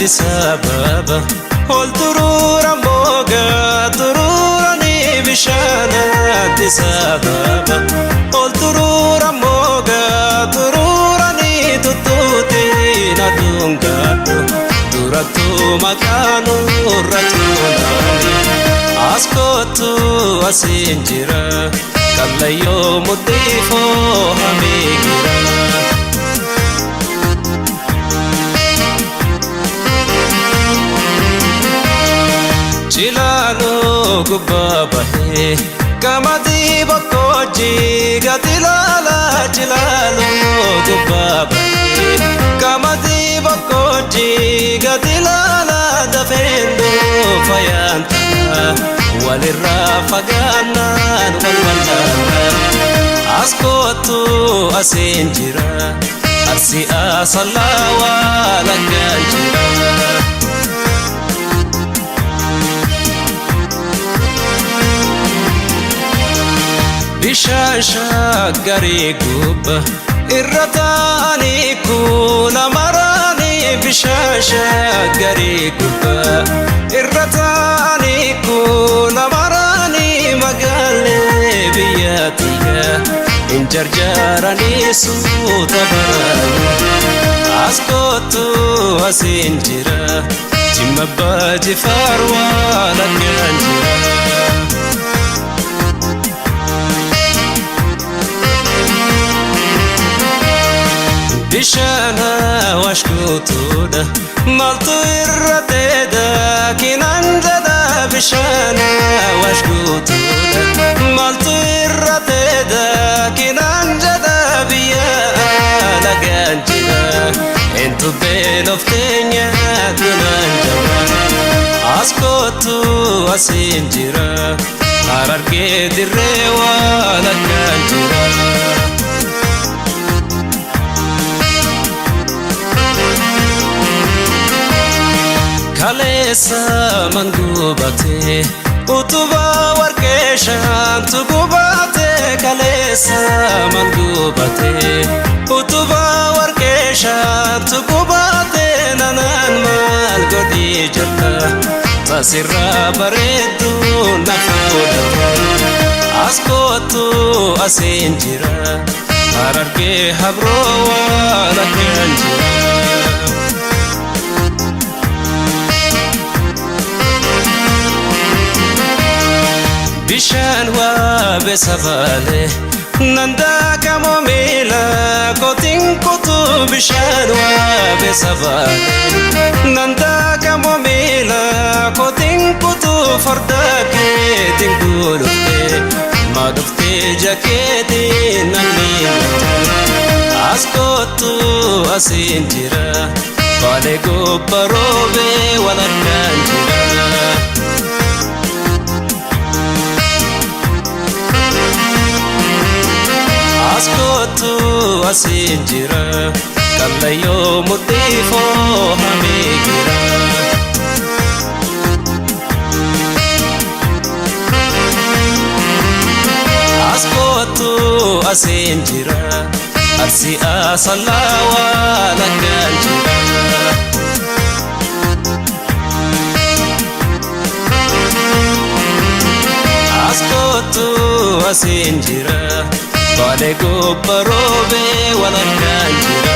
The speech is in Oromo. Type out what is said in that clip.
sababa ol turura moga tururani bishanati sababa ol turura moga tururani tututi nadungadu duratu makanu ratunani askotu asinjira kallayo mutifo hamigira Chilano gubabahe kamadi bakoji gatilala chilano gubabahe kamadi bakoji gatilala dafendo fayanta walirra faganan walwalana askotu asinjira arsi asalawa laganjira Bishasha gari gubba irratani kula marani bishasha gari gubba irratani kula marani magale biyatiya injarjarani sutabarani askotu asinjira jimabbaji farwa laganjira Bishana washkutuda maltu irrateda kinanjada bishana washkutuda maltu irrateda kinanjada biya laganjida entu beloftenya dunanjama askotu asinjira hararge dirrewa laganjida Kalesa mangubate utuba warkeshan tugubate kalesa mangubate utuba warkeshan tugubate nanan mal godi jalla tasirra baredu nafuda askotu asinjira hararge habro wala kanjira Bishan wa besavale nanda kamo mila kotin kutu bishan wa besavale nanda kamo mila kotin kutu farda ke tingulufte madufte jaketi nanila askotu asinjira bale go barobe wala kanjira Askotu asinjira kallayo mutifo hamigira Askotu asinjira arsi asalawa laganjira Askotu asinjira Bale go barobe wala kanjira